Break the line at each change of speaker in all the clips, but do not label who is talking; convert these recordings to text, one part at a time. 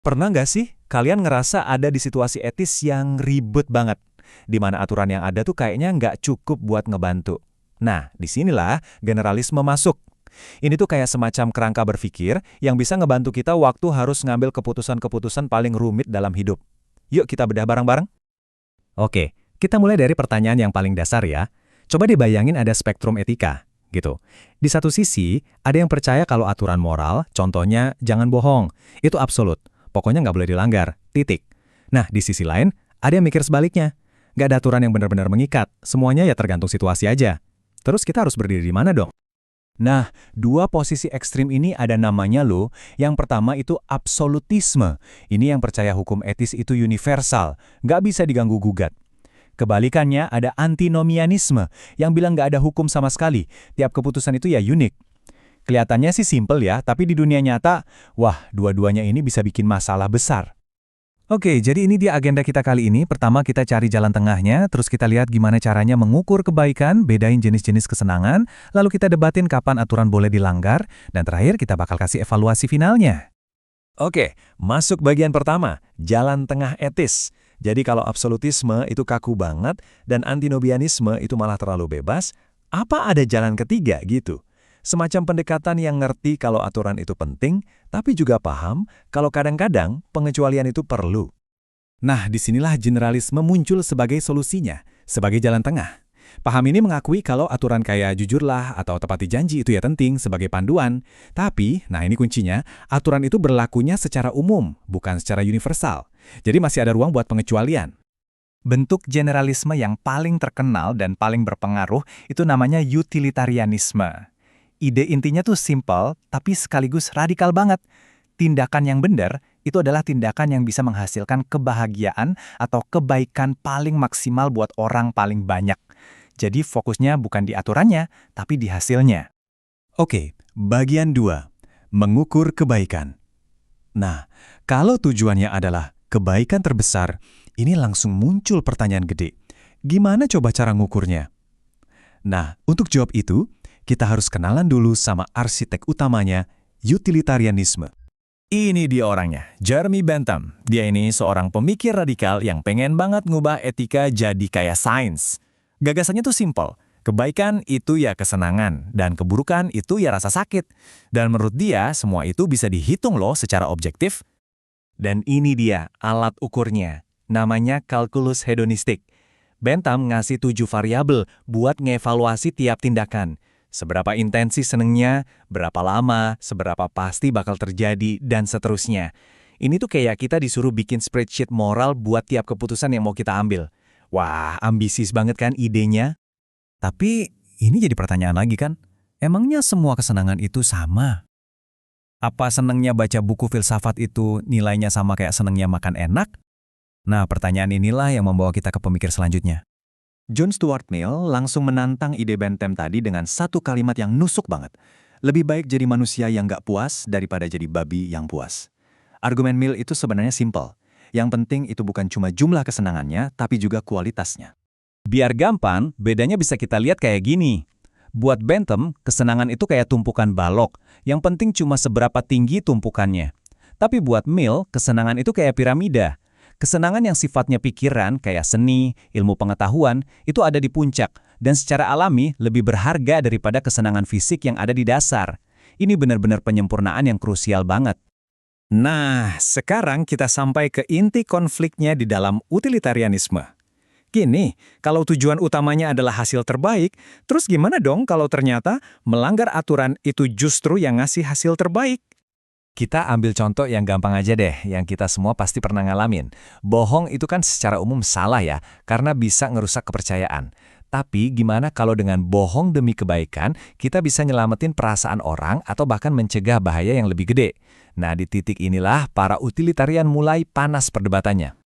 Pernah nggak sih kalian ngerasa ada di situasi etis yang ribet banget, di mana aturan yang ada tuh kayaknya nggak cukup buat ngebantu? Nah, disinilah generalisme masuk. Ini tuh kayak semacam kerangka berpikir yang bisa ngebantu kita waktu harus ngambil keputusan-keputusan paling rumit dalam hidup. Yuk kita bedah bareng-bareng.
Oke, kita mulai dari pertanyaan yang paling dasar ya. Coba dibayangin ada spektrum etika, gitu. Di satu sisi, ada yang percaya kalau aturan moral, contohnya jangan bohong, itu absolut. Pokoknya nggak boleh dilanggar, titik. Nah, di sisi lain, ada yang mikir sebaliknya. Nggak ada aturan yang benar-benar mengikat, semuanya ya tergantung situasi aja. Terus kita harus berdiri di mana dong?
Nah, dua posisi ekstrim ini ada namanya loh. Yang pertama itu absolutisme. Ini yang percaya hukum etis itu universal, nggak bisa diganggu-gugat. Kebalikannya ada antinomianisme, yang bilang nggak ada hukum sama sekali. Tiap keputusan itu ya unik. Kelihatannya sih simpel ya, tapi di dunia nyata, wah, dua-duanya ini bisa bikin masalah besar.
Oke, jadi ini dia agenda kita kali ini. Pertama kita cari jalan tengahnya, terus kita lihat gimana caranya mengukur kebaikan, bedain jenis-jenis kesenangan, lalu kita debatin kapan aturan boleh dilanggar, dan terakhir kita bakal kasih evaluasi finalnya.
Oke, masuk bagian pertama, jalan tengah etis. Jadi kalau absolutisme itu kaku banget dan antinomianisme itu malah terlalu bebas, apa ada jalan ketiga gitu? Semacam pendekatan yang ngerti kalau aturan itu penting, tapi juga paham kalau kadang-kadang pengecualian itu perlu.
Nah, disinilah generalisme muncul sebagai solusinya, sebagai jalan tengah. Paham ini mengakui kalau aturan kayak jujurlah atau tepati janji itu ya penting sebagai panduan. Tapi, nah ini kuncinya, aturan itu berlakunya secara umum, bukan secara universal. Jadi masih ada ruang buat pengecualian. Bentuk generalisme yang paling terkenal dan paling berpengaruh itu namanya utilitarianisme. Ide intinya tuh simple, tapi sekaligus radikal banget. Tindakan yang benar itu adalah tindakan yang bisa menghasilkan kebahagiaan atau kebaikan paling maksimal buat orang paling banyak. Jadi fokusnya bukan di aturannya, tapi di hasilnya.
Oke, bagian 2. Mengukur kebaikan. Nah, kalau tujuannya adalah kebaikan terbesar, ini langsung muncul pertanyaan gede. Gimana coba cara ngukurnya? Nah, untuk jawab itu, kita harus kenalan dulu sama arsitek utamanya, utilitarianisme. Ini dia orangnya, Jeremy Bentham. Dia ini seorang pemikir radikal yang pengen banget ngubah etika jadi kayak sains. Gagasannya tuh simpel. Kebaikan itu ya kesenangan, dan keburukan itu ya rasa sakit. Dan menurut dia, semua itu bisa dihitung loh secara objektif. Dan ini dia alat ukurnya, namanya kalkulus hedonistik. Bentham ngasih 7 variabel buat ngevaluasi tiap tindakan. Seberapa intensi senengnya, berapa lama, seberapa pasti bakal terjadi, dan seterusnya. Ini tuh kayak kita disuruh bikin spreadsheet moral buat tiap keputusan yang mau kita ambil. Wah, ambisius banget kan idenya?
Tapi ini jadi pertanyaan lagi kan, emangnya semua kesenangan itu sama? Apa senengnya baca buku filsafat itu nilainya sama kayak senengnya makan enak? Nah, pertanyaan inilah yang membawa kita ke pemikir selanjutnya.
John Stuart Mill langsung menantang ide Bentham tadi dengan satu kalimat yang nusuk banget. Lebih baik jadi manusia yang nggak puas daripada jadi babi yang puas. Argumen Mill itu sebenarnya simpel. Yang penting itu bukan cuma jumlah kesenangannya, tapi juga kualitasnya. Biar gampang, bedanya bisa kita lihat kayak gini. Buat Bentham, kesenangan itu kayak tumpukan balok. Yang penting cuma seberapa tinggi tumpukannya. Tapi buat Mill, kesenangan itu kayak piramida. Kesenangan yang sifatnya pikiran, kayak seni, ilmu pengetahuan, itu ada di puncak, dan secara alami lebih berharga daripada kesenangan fisik yang ada di dasar. Ini benar-benar penyempurnaan yang krusial banget.
Nah, sekarang kita sampai ke inti konfliknya di dalam utilitarianisme. Gini, kalau tujuan utamanya adalah hasil terbaik, terus gimana dong kalau ternyata melanggar aturan itu justru yang ngasih hasil terbaik?
Kita ambil contoh yang gampang aja deh, yang kita semua pasti pernah ngalamin. Bohong itu kan secara umum salah ya, karena bisa ngerusak kepercayaan. Tapi gimana kalau dengan bohong demi kebaikan, kita bisa nyelamatin perasaan orang atau bahkan mencegah bahaya yang lebih gede? Nah, di titik inilah para utilitarian mulai panas perdebatannya.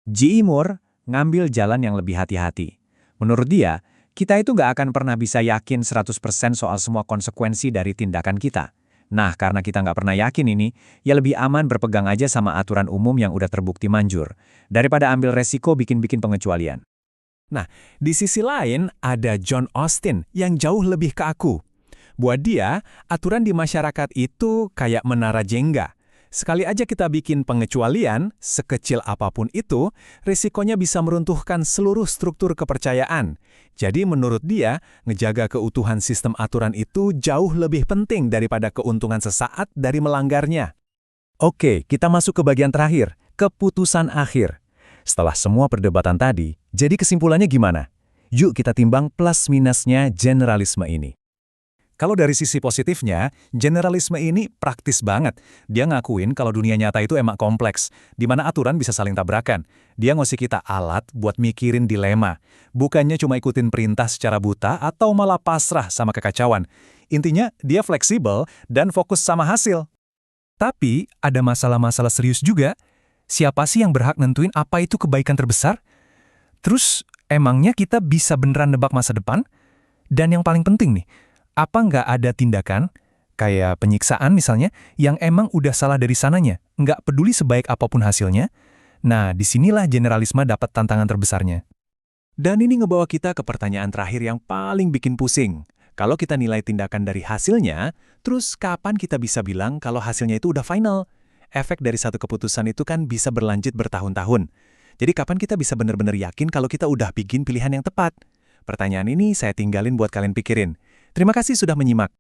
G.E. Moore ngambil jalan yang lebih hati-hati. Menurut dia, kita itu nggak akan pernah bisa yakin 100% soal semua konsekuensi dari tindakan kita. Nah, karena kita nggak pernah yakin ini, ya lebih aman berpegang aja sama aturan umum yang udah terbukti manjur, daripada ambil resiko bikin-bikin pengecualian. Nah, di sisi lain ada John Austin yang jauh lebih kaku. Buat dia, aturan di masyarakat itu kayak menara Jenga.
Sekali aja kita bikin pengecualian, sekecil apapun itu, risikonya bisa meruntuhkan seluruh struktur kepercayaan. Jadi menurut dia, ngejaga keutuhan sistem aturan itu jauh lebih penting daripada keuntungan sesaat dari melanggarnya.
Oke, kita masuk ke bagian terakhir, keputusan akhir. Setelah semua perdebatan tadi, jadi kesimpulannya gimana? Yuk kita timbang plus minusnya generalisme ini.
Kalau dari sisi positifnya, generalisme ini praktis banget. Dia ngakuin kalau dunia nyata itu emang kompleks, di mana aturan bisa saling tabrakan. Dia ngasih kita alat buat mikirin dilema, bukannya cuma ikutin perintah secara buta atau malah pasrah sama kekacauan. Intinya, dia fleksibel dan fokus sama hasil.
Tapi, ada masalah-masalah serius juga. Siapa sih yang berhak nentuin apa itu kebaikan terbesar? Terus, emangnya kita bisa beneran nebak masa depan? Dan yang paling penting nih, apa nggak ada tindakan, kayak penyiksaan misalnya, yang emang udah salah dari sananya, nggak peduli sebaik apapun hasilnya? Nah, disinilah generalisme dapat tantangan terbesarnya.
Dan ini ngebawa kita ke pertanyaan terakhir yang paling bikin pusing. Kalau kita nilai tindakan dari hasilnya, terus kapan kita bisa bilang kalau hasilnya itu udah final? Efek dari satu keputusan itu kan bisa berlanjut bertahun-tahun. Jadi kapan kita bisa benar-benar yakin kalau kita udah bikin pilihan yang tepat? Pertanyaan ini saya tinggalin buat kalian pikirin. Terima kasih sudah menyimak.